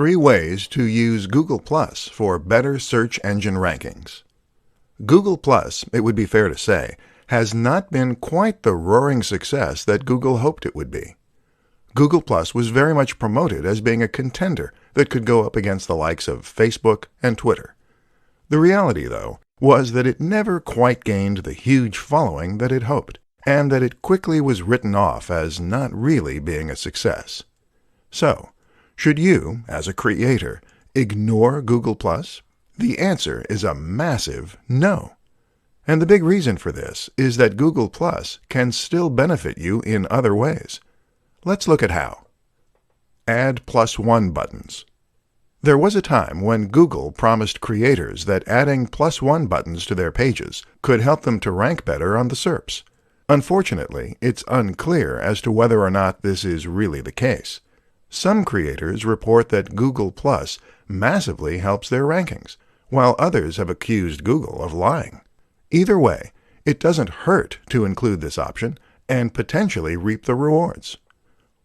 3 ways to use Google Plus for better search engine rankings. Google Plus, it would be fair to say, has not been quite the roaring success that Google hoped it would be. Google Plus was very much promoted as being a contender that could go up against the likes of Facebook and Twitter. The reality, though, was that it never quite gained the huge following that it hoped, and that it quickly was written off as not really being a success. So, should you, as a creator, ignore Google Plus? The answer is a massive no. And the big reason for this is that Google Plus can still benefit you in other ways. Let's look at how. Add +1 buttons. There was a time when Google promised creators that adding +1 buttons to their pages could help them to rank better on the SERPs. Unfortunately, it's unclear as to whether or not this is really the case. Some creators report that Google Plus massively helps their rankings, while others have accused Google of lying. Either way, it doesn't hurt to include this option and potentially reap the rewards.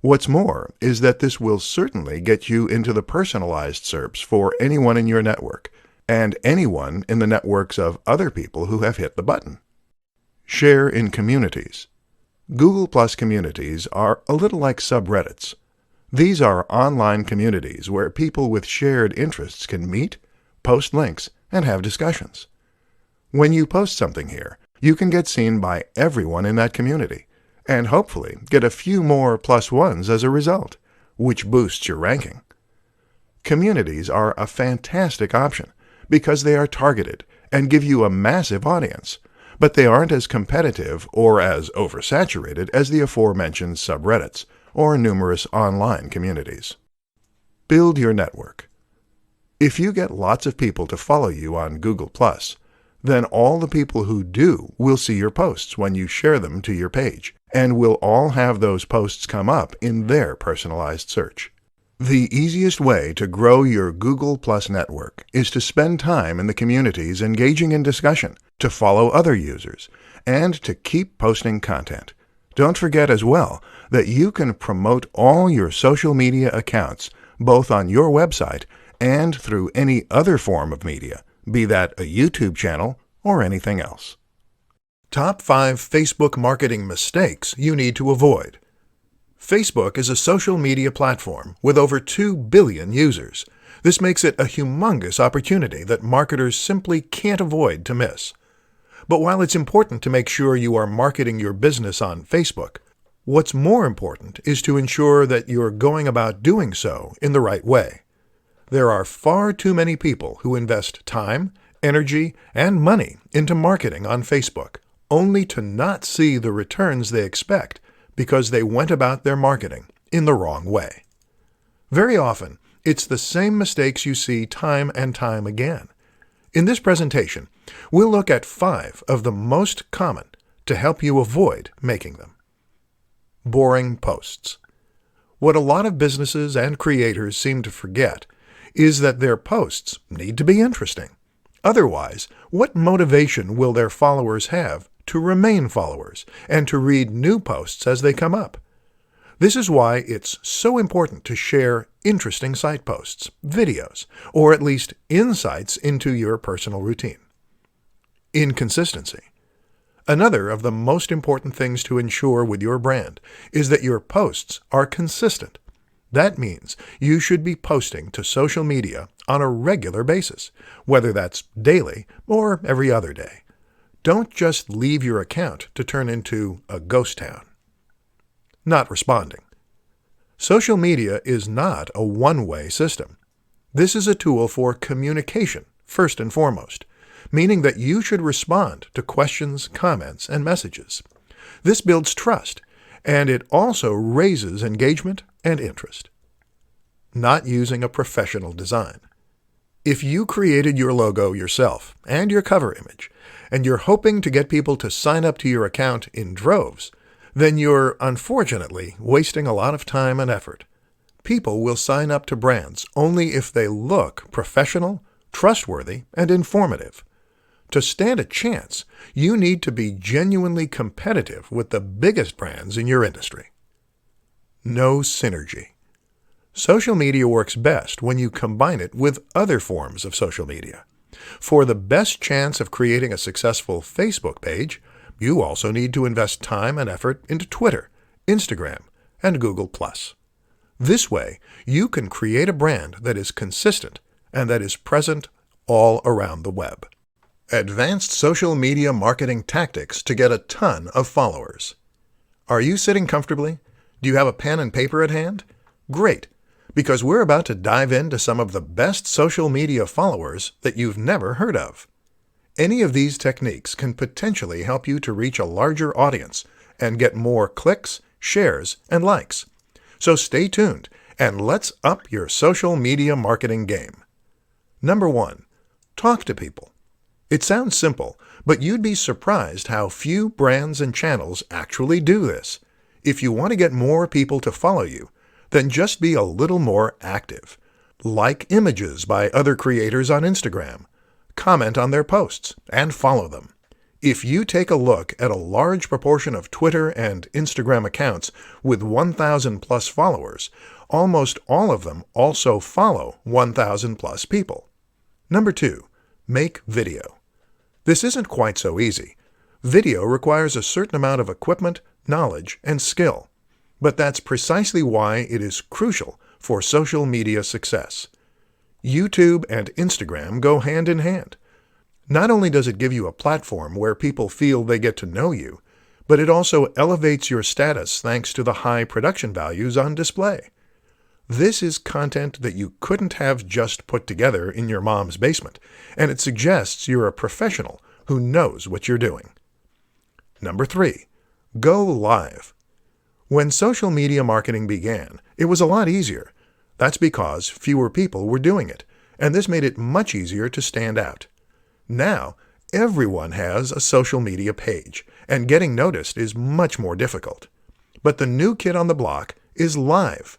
What's more is that this will certainly get you into the personalized SERPs for anyone in your network, and anyone in the networks of other people who have hit the button. Share in communities. Google Plus communities are a little like subreddits. These are online communities where people with shared interests can meet, post links, and have discussions. When you post something here, you can get seen by everyone in that community, and hopefully get a few more +1s as a result, which boosts your ranking. Communities are a fantastic option because they are targeted and give you a massive audience, but they aren't as competitive or as oversaturated as the aforementioned subreddits or numerous online communities. Build your network. If you get lots of people to follow you on Google+, then all the people who do will see your posts when you share them to your page, and will all have those posts come up in their personalized search. The easiest way to grow your Google Plus network is to spend time in the communities engaging in discussion, to follow other users, and to keep posting content. Don't forget as well that you can promote all your social media accounts, both on your website and through any other form of media, be that a YouTube channel or anything else. Top 5 Facebook marketing mistakes you need to avoid. Facebook is a social media platform with over 2 billion users. This makes it a humongous opportunity that marketers simply can't avoid to miss. But while it's important to make sure you are marketing your business on Facebook, what's more important is to ensure that you're going about doing so in the right way. There are far too many people who invest time, energy, and money into marketing on Facebook, only to not see the returns they expect because they went about their marketing in the wrong way. Very often, it's the same mistakes you see time and time again. In this presentation, we'll look at 5 of the most common to help you avoid making them. Boring posts. What a lot of businesses and creators seem to forget is that their posts need to be interesting. Otherwise, what motivation will their followers have to remain followers and to read new posts as they come up? This is why it's so important to share interesting site posts, videos, or at least insights into your personal routine. Inconsistency. Another of the most important things to ensure with your brand is that your posts are consistent. That means you should be posting to social media on a regular basis, whether that's daily or every other day. Don't just leave your account to turn into a ghost town. Not responding. Social media is not a one-way system. This is a tool for communication, first and foremost, meaning that you should respond to questions, comments, and messages. This builds trust, and it also raises engagement and interest. Not using a professional design. If you created your logo yourself and your cover image, and you're hoping to get people to sign up to your account in droves, then you're unfortunately wasting a lot of time and effort. People will sign up to brands only if they look professional, trustworthy, and informative. To stand a chance, you need to be genuinely competitive with the biggest brands in your industry. No synergy. Social media works best when you combine it with other forms of social media. For the best chance of creating a successful Facebook page, you also need to invest time and effort into Twitter, Instagram, and Google+. This way, you can create a brand that is consistent and that is present all around the web. Advanced social media marketing tactics to get a ton of followers. Are you sitting comfortably? Do you have a pen and paper at hand? Great, because we're about to dive into some of the best social media followers that you've never heard of. Any of these techniques can potentially help you to reach a larger audience and get more clicks, shares, and likes. So stay tuned and let's up your social media marketing game. Number 1. Talk to people. It sounds simple, but you'd be surprised how few brands and channels actually do this. If you want to get more people to follow you, then just be a little more active. Like images by other creators on Instagram, comment on their posts, and follow them. If you take a look at a large proportion of Twitter and Instagram accounts with 1,000 plus followers, almost all of them also follow 1,000 plus people. Number 2. Make video. This isn't quite so easy. Video requires a certain amount of equipment, knowledge, and skill. But that's precisely why it is crucial for social media success. YouTube and Instagram go hand in hand. Not only does it give you a platform where people feel they get to know you, but it also elevates your status thanks to the high production values on display. This is content that you couldn't have just put together in your mom's basement, and it suggests you're a professional who knows what you're doing. Number 3. Go live. When social media marketing began, it was a lot easier. That's because fewer people were doing it, and this made it much easier to stand out. Now, everyone has a social media page, and getting noticed is much more difficult. But the new kid on the block is live.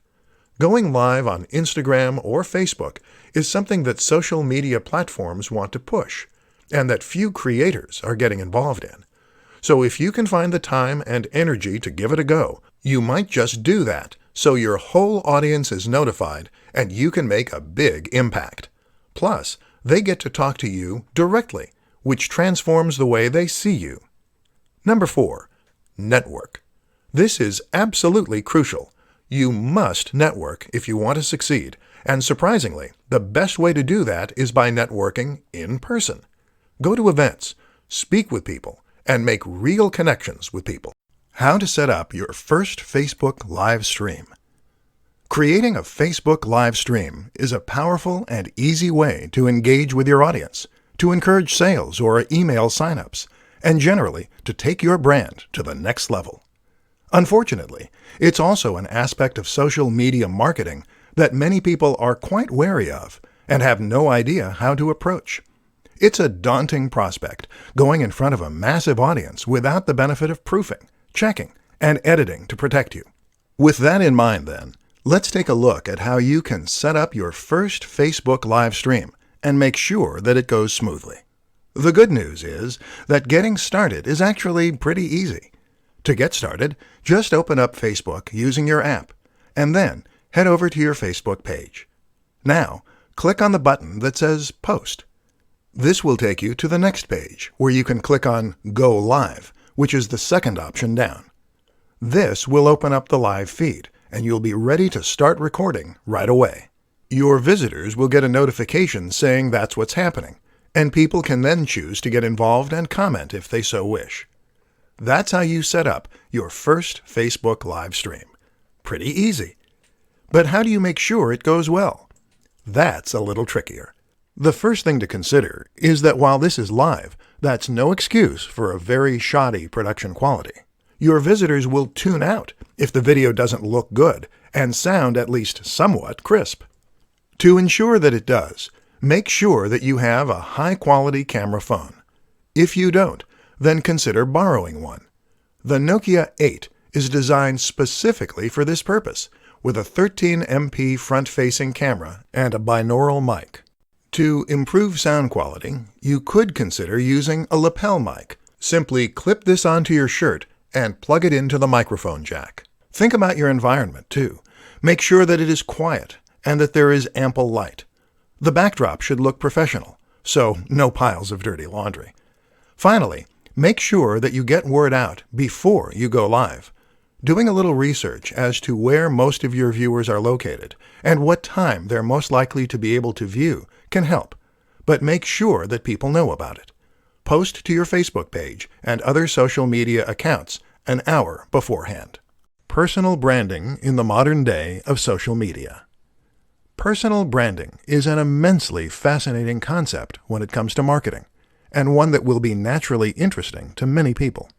Going live on Instagram or Facebook is something that social media platforms want to push, and that few creators are getting involved in. So if you can find the time and energy to give it a go, you might just do that, so your whole audience is notified and you can make a big impact. Plus, they get to talk to you directly, which transforms the way they see you. Number 4. Network. This is absolutely crucial. You must network if you want to succeed, and surprisingly, the best way to do that is by networking in person. Go to events, speak with people, and make real connections with people. How to set up your first Facebook live stream. Creating a Facebook live stream is a powerful and easy way to engage with your audience, to encourage sales or email signups, and generally to take your brand to the next level. Unfortunately, it's also an aspect of social media marketing that many people are quite wary of and have no idea how to approach. It's a daunting prospect, going in front of a massive audience without the benefit of proofing, checking, and editing to protect you. With that in mind then, let's take a look at how you can set up your first Facebook live stream and make sure that it goes smoothly. The good news is that getting started is actually pretty easy. To get started, just open up Facebook using your app, and then head over to your Facebook page. Now, click on the button that says Post. This will take you to the next page, where you can click on Go Live, which is the second option down. This will open up the live feed, and you'll be ready to start recording right away. Your visitors will get a notification saying that's what's happening, and people can then choose to get involved and comment if they so wish. That's how you set up your first Facebook live stream. Pretty easy. But how do you make sure it goes well? That's a little trickier. The first thing to consider is that while this is live, that's no excuse for a very shoddy production quality. Your visitors will tune out if the video doesn't look good and sound at least somewhat crisp. To ensure that it does, make sure that you have a high-quality camera phone. If you don't, then consider borrowing one. The Nokia 8 is designed specifically for this purpose, with a 13MP front-facing camera and a binaural mic. To improve sound quality, you could consider using a lapel mic. Simply clip this onto your shirt and plug it into the microphone jack. Think about your environment, too. Make sure that it is quiet and that there is ample light. The backdrop should look professional, so no piles of dirty laundry. Finally, make sure that you get word out before you go live. Doing a little research as to where most of your viewers are located and what time they're most likely to be able to view can help, but make sure that people know about it. Post to your Facebook page and other social media accounts an hour beforehand. Personal branding in the modern day of social media. Personal branding is an immensely fascinating concept when it comes to marketing, and one that will be naturally interesting to many people.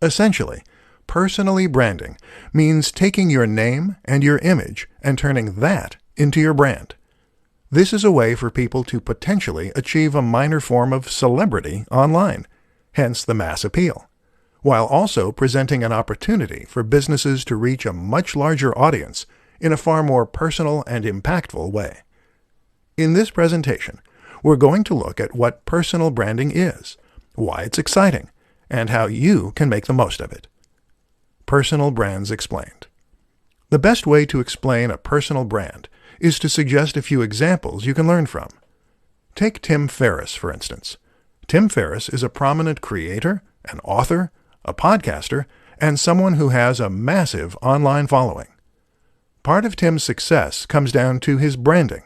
Essentially, personally branding means taking your name and your image and turning that into your brand. This is a way for people to potentially achieve a minor form of celebrity online, hence the mass appeal, while also presenting an opportunity for businesses to reach a much larger audience in a far more personal and impactful way. In this presentation, we're going to look at what personal branding is, why it's exciting, and how you can make the most of it. Personal brands explained. The best way to explain a personal brand is to suggest a few examples you can learn from. Take Tim Ferriss, for instance. Tim Ferriss is a prominent creator, an author, a podcaster, and someone who has a massive online following. Part of Tim's success comes down to his branding.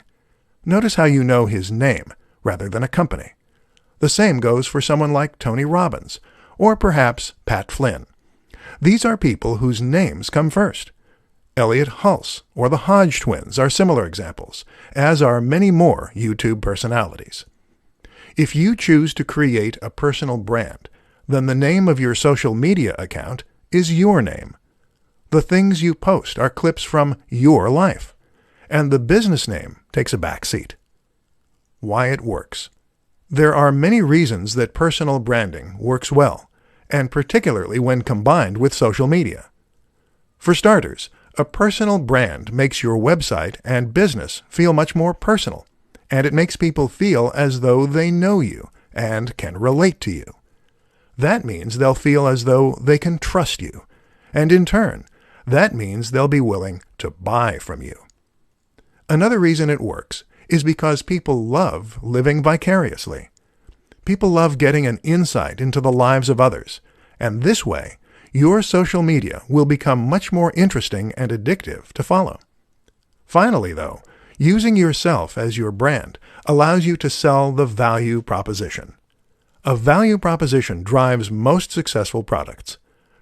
Notice how you know his name rather than a company. The same goes for someone like Tony Robbins, or perhaps Pat Flynn. These are people whose names come first. Elliot Hulse or the Hodge twins are similar examples, as are many more YouTube personalities. If you choose to create a personal brand, then the name of your social media account is your name. The things you post are clips from your life, and the business name takes a back seat. Why it works. There are many reasons that personal branding works well, and particularly when combined with social media. For starters, a personal brand makes your website and business feel much more personal, and it makes people feel as though they know you and can relate to you. That means they'll feel as though they can trust you, and in turn, that means they'll be willing to buy from you. Another reason it works is because people love living vicariously. People love getting an insight into the lives of others, and this way, your social media will become much more interesting and addictive to follow. Finally, though, using yourself as your brand allows you to sell the value proposition. A value proposition drives most successful products.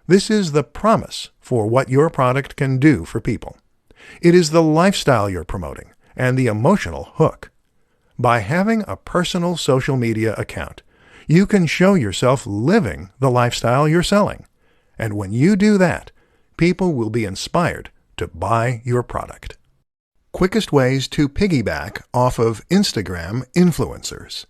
This is the promise for what your product can do for people. It is the lifestyle you're promoting and the emotional hook. By having a personal social media account, you can show yourself living the lifestyle you're selling. And when you do that, people will be inspired to buy your product. Quickest ways to piggyback off of Instagram influencers.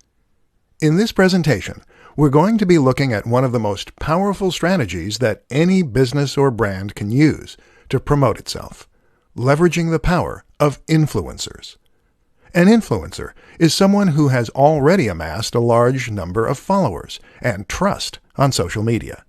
In this presentation, we're going to be looking at one of the most powerful strategies that any business or brand can use to promote itself, leveraging the power of influencers. An influencer is someone who has already amassed a large number of followers and trust on social media.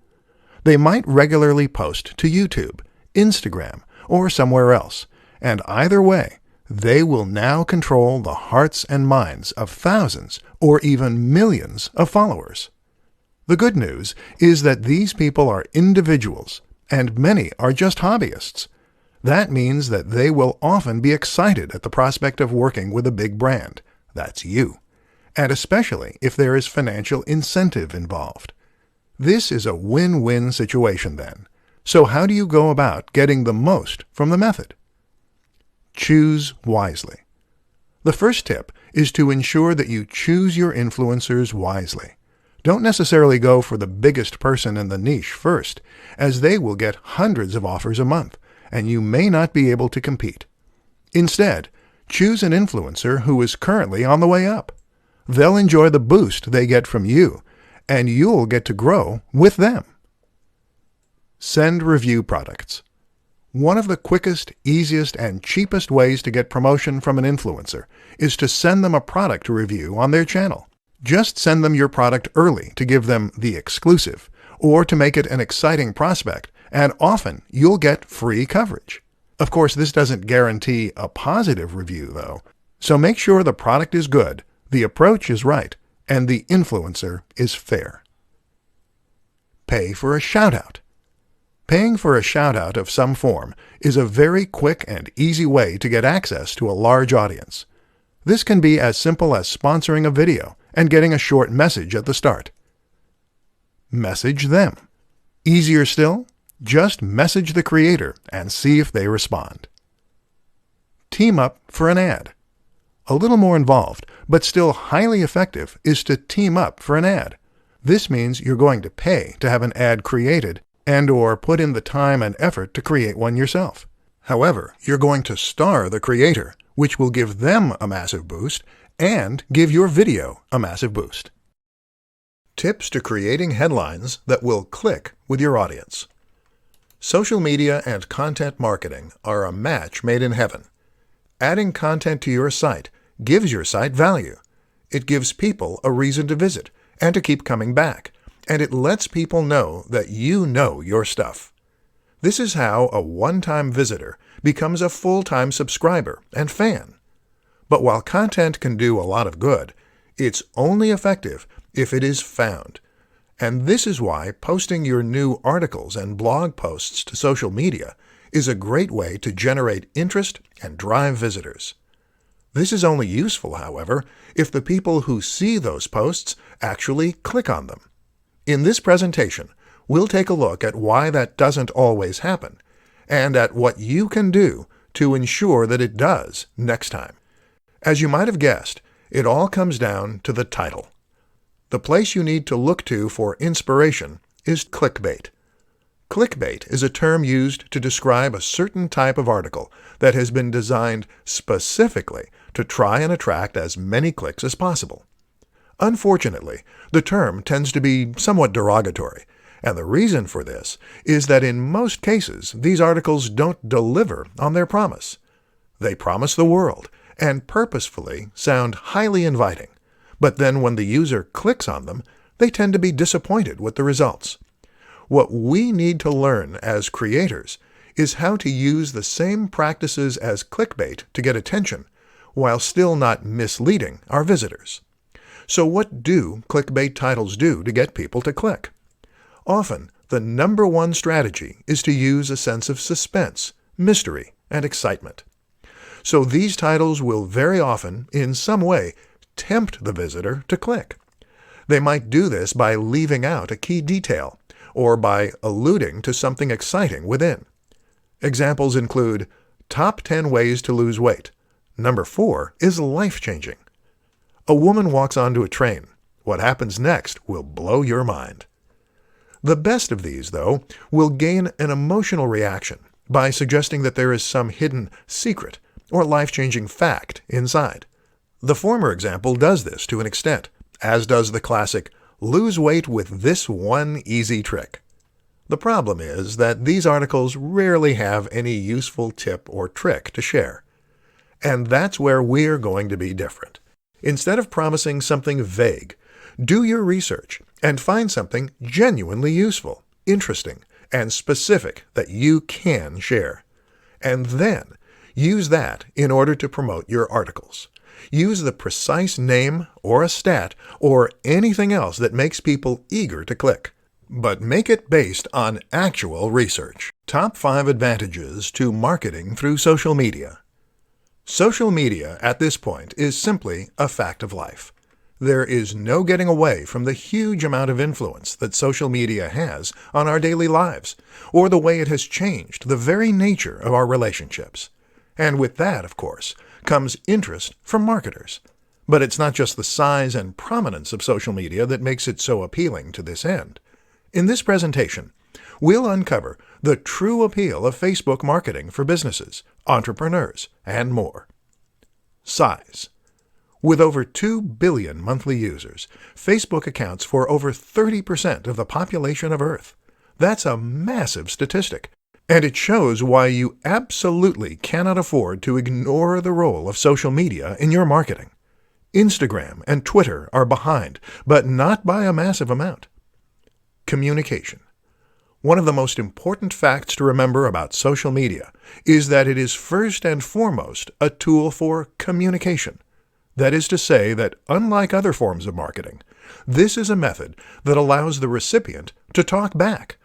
They might regularly post to YouTube, Instagram, or somewhere else, and either way, they will now control the hearts and minds of thousands or even millions of followers. The good news is that these people are individuals, and many are just hobbyists. That means that they will often be excited at the prospect of working with a big brand. That's you. And especially if there is financial incentive involved. This is a win-win situation then. So how do you go about getting the most from the method? Choose wisely. The first tip is to ensure that you choose your influencers wisely. Don't necessarily go for the biggest person in the niche first, as they will get hundreds of offers a month, and you may not be able to compete. Instead, choose an influencer who is currently on the way up. They'll enjoy the boost they get from you, and you'll get to grow with them. Send review products. One of the quickest, easiest, and cheapest ways to get promotion from an influencer is to send them a product to review on their channel. Just send them your product early to give them the exclusive, or to make it an exciting prospect, and often you'll get free coverage. Of course, this doesn't guarantee a positive review, though. So make sure the product is good, the approach is right, and the influencer is fair. Pay for a shout-out. Paying for a shout-out of some form is a very quick and easy way to get access to a large audience. This can be as simple as sponsoring a video and getting a short message at the start. Message them. Easier still, just message the creator and see if they respond. Team up for an ad. A little more involved, but still highly effective, is to team up for an ad. This means you're going to pay to have an ad created and/or put in the time and effort to create one yourself. However, you're going to star the creator, which will give them a massive boost and give your video a massive boost. Tips to creating headlines that will click with your audience. Social media and content marketing are a match made in heaven. Adding content to your site gives your site value. It gives people a reason to visit and to keep coming back, and it lets people know that you know your stuff. This is how a one-time visitor becomes a full-time subscriber and fan. But while content can do a lot of good, it's only effective if it is found. And this is why posting your new articles and blog posts to social media is a great way to generate interest and drive visitors. This is only useful, however, if the people who see those posts actually click on them. In this presentation, we'll take a look at why that doesn't always happen, and at what you can do to ensure that it does next time. As you might have guessed, it all comes down to the title. The place you need to look to for inspiration is clickbait. Clickbait is a term used to describe a certain type of article that has been designed specifically to try and attract as many clicks as possible. Unfortunately, the term tends to be somewhat derogatory, and the reason for this is that in most cases these articles don't deliver on their promise. They promise the world and purposefully sound highly inviting, but then when the user clicks on them, they tend to be disappointed with the results. What we need to learn as creators is how to use the same practices as clickbait to get attention, while still not misleading our visitors. So what do clickbait titles do to get people to click? Often, the number one strategy is to use a sense of suspense, mystery, and excitement. So these titles will very often, in some way, tempt the visitor to click. They might do this by leaving out a key detail, or by alluding to something exciting within. Examples include, Top 10 Ways to Lose Weight. Number 4 is life-changing. A woman walks onto a train. What happens next will blow your mind. The best of these, though, will gain an emotional reaction by suggesting that there is some hidden secret or life-changing fact inside. The former example does this to an extent, as does the classic, lose weight with this one easy trick. The problem is that these articles rarely have any useful tip or trick to share. And that's where we're going to be different. Instead of promising something vague, do your research and find something genuinely useful, interesting, and specific that you can share. And then use that in order to promote your articles. Use the precise name or a stat or anything else that makes people eager to click. But make it based on actual research. Top 5 advantages to marketing through social media. Social media at this point is simply a fact of life. There is no getting away from the huge amount of influence that social media has on our daily lives, or the way it has changed the very nature of our relationships. And with that, of course, comes interest from marketers. But it's not just the size and prominence of social media that makes it so appealing to this end. In this presentation, we'll uncover the true appeal of Facebook marketing for businesses, entrepreneurs, and more. Size. With over 2 billion monthly users, Facebook accounts for over 30% of the population of Earth. That's a massive statistic, and it shows why you absolutely cannot afford to ignore the role of social media in your marketing. Instagram and Twitter are behind, but not by a massive amount. Communication. One of the most important facts to remember about social media is that it is first and foremost a tool for communication. That is to say that, unlike other forms of marketing, this is a method that allows the recipient to talk back.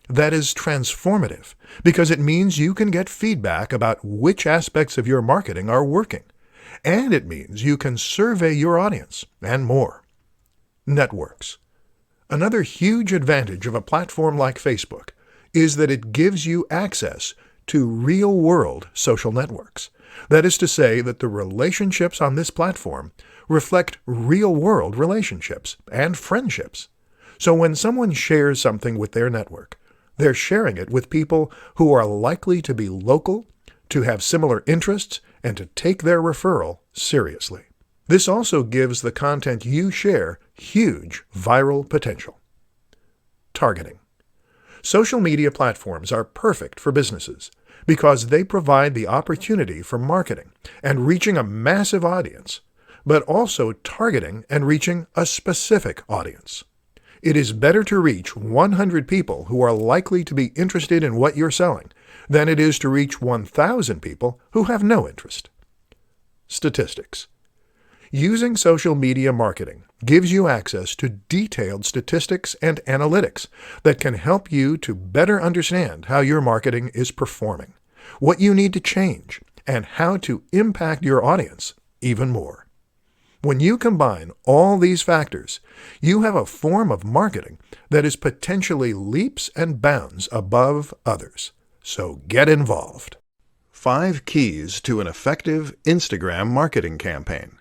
That is transformative because it means you can get feedback about which aspects of your marketing are working, and it means you can survey your audience and more. Networks. Another huge advantage of a platform like Facebook is that it gives you access to real-world social networks. That is to say that the relationships on this platform reflect real-world relationships and friendships. So when someone shares something with their network, they're sharing it with people who are likely to be local, to have similar interests, and to take their referral seriously. This also gives the content you share huge viral potential. Targeting. Social media platforms are perfect for businesses because they provide the opportunity for marketing and reaching a massive audience, but also targeting and reaching a specific audience. It is better to reach 100 people who are likely to be interested in what you're selling than it is to reach 1,000 people who have no interest. Statistics. Using social media marketing gives you access to detailed statistics and analytics that can help you to better understand how your marketing is performing, what you need to change, and how to impact your audience even more. When you combine all these factors, you have a form of marketing that is potentially leaps and bounds above others. So get involved. 5 keys to an effective Instagram marketing campaign.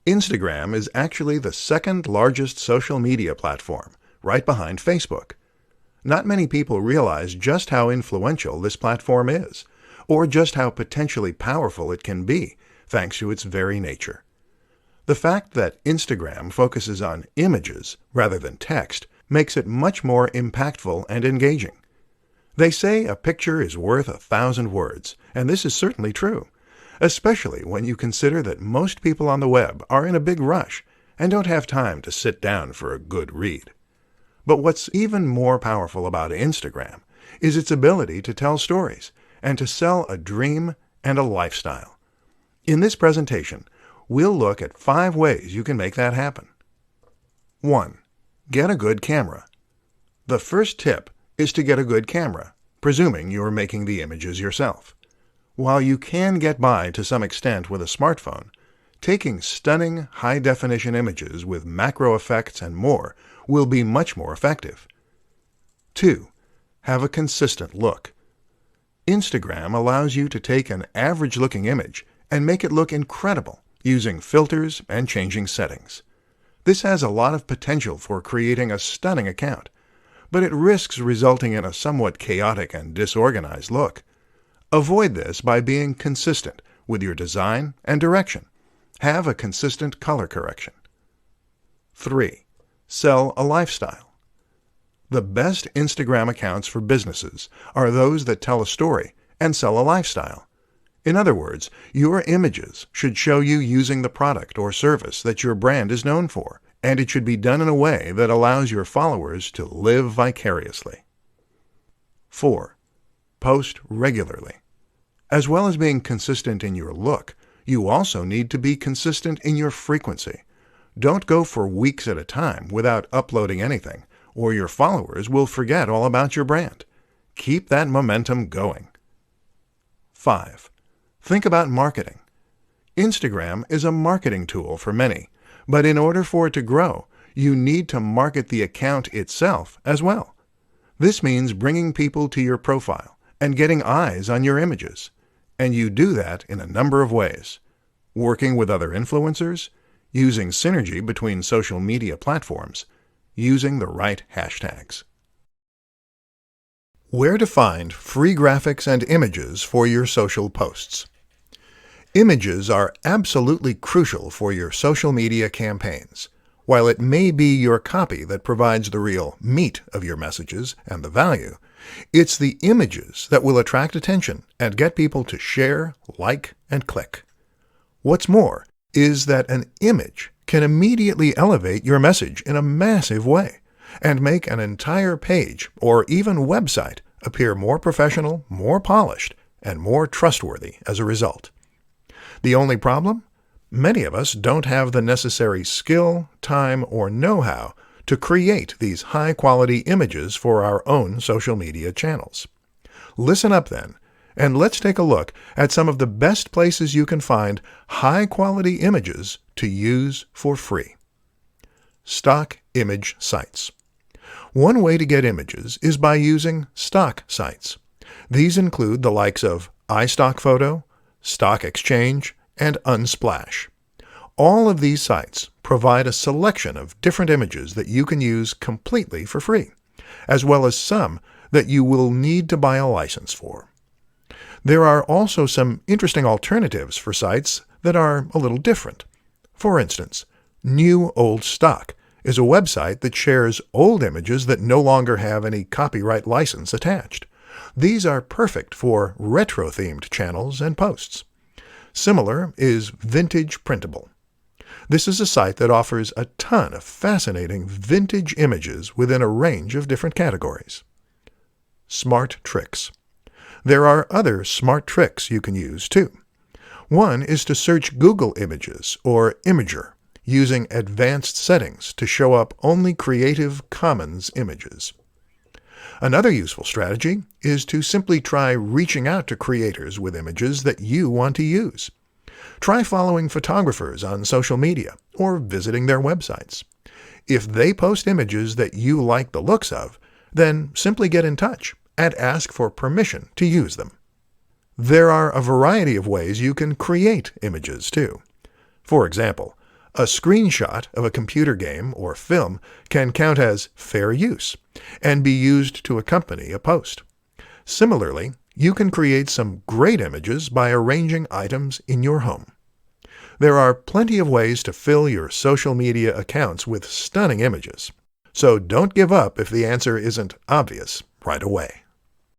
Instagram is actually the second largest social media platform, right behind Facebook. Not many people realize just how influential this platform is, or just how potentially powerful it can be, thanks to its very nature. The fact that Instagram focuses on images rather than text makes it much more impactful and engaging. They say a picture is worth 1,000 words, and this is certainly true, especially when you consider that most people on the web are in a big rush and don't have time to sit down for a good read. But what's even more powerful about Instagram is its ability to tell stories and to sell a dream and a lifestyle. In this presentation, we'll look at 5 ways you can make that happen. 1. Get a good camera. The first tip is to get a good camera, presuming you're making the images yourself. While you can get by to some extent with a smartphone, taking stunning high-definition images with macro effects and more will be much more effective. 2. Have a consistent look. Instagram allows you to take an average-looking image and make it look incredible using filters and changing settings. This has a lot of potential for creating a stunning account, but it risks resulting in a somewhat chaotic and disorganized look. Avoid this by being consistent with your design and direction. Have a consistent color correction. 3. Sell a lifestyle. The best Instagram accounts for businesses are those that tell a story and sell a lifestyle. In other words, your images should show you using the product or service that your brand is known for, and it should be done in a way that allows your followers to live vicariously. 4. Post regularly. As well as being consistent in your look, you also need to be consistent in your frequency. Don't go for weeks at a time without uploading anything, or your followers will forget all about your brand. Keep that momentum going. 5. Think about marketing. Instagram is a marketing tool for many, but in order for it to grow, you need to market the account itself as well. This means bringing people to your profile and getting eyes on your images. And you do that in a number of ways. Working with other influencers, using synergy between social media platforms, using the right hashtags. Where to find free graphics and images for your social posts. Images are absolutely crucial for your social media campaigns. While it may be your copy that provides the real meat of your messages and the value, it's the images that will attract attention and get people to share, like, and click. What's more is that an image can immediately elevate your message in a massive way, and make an entire page or even website appear more professional, more polished, and more trustworthy as a result. The only problem? Many of us don't have the necessary skill, time, or know-how to create these high-quality images for our own social media channels. Listen up then, and let's take a look at some of the best places you can find high-quality images to use for free. Stock image sites. One way to get images is by using stock sites. These include the likes of iStockPhoto, Stock Exchange, and Unsplash. All of these sites provide a selection of different images that you can use completely for free, as well as some that you will need to buy a license for. There are also some interesting alternatives for sites that are a little different. For instance, New Old Stock is a website that shares old images that no longer have any copyright license attached. These are perfect for retro-themed channels and posts. Similar is Vintage Printable. This is a site that offers a ton of fascinating vintage images within a range of different categories. Smart Tricks. There are other smart tricks you can use too. One is to search Google Images or Imager using advanced settings to show up only Creative Commons images. Another useful strategy is to simply try reaching out to creators with images that you want to use. Try following photographers on social media or visiting their websites. If they post images that you like the looks of, then simply get in touch and ask for permission to use them. There are a variety of ways you can create images too. For example, a screenshot of a computer game or film can count as fair use and be used to accompany a post. Similarly, you can create some great images by arranging items in your home. There are plenty of ways to fill your social media accounts with stunning images, so don't give up if the answer isn't obvious right away.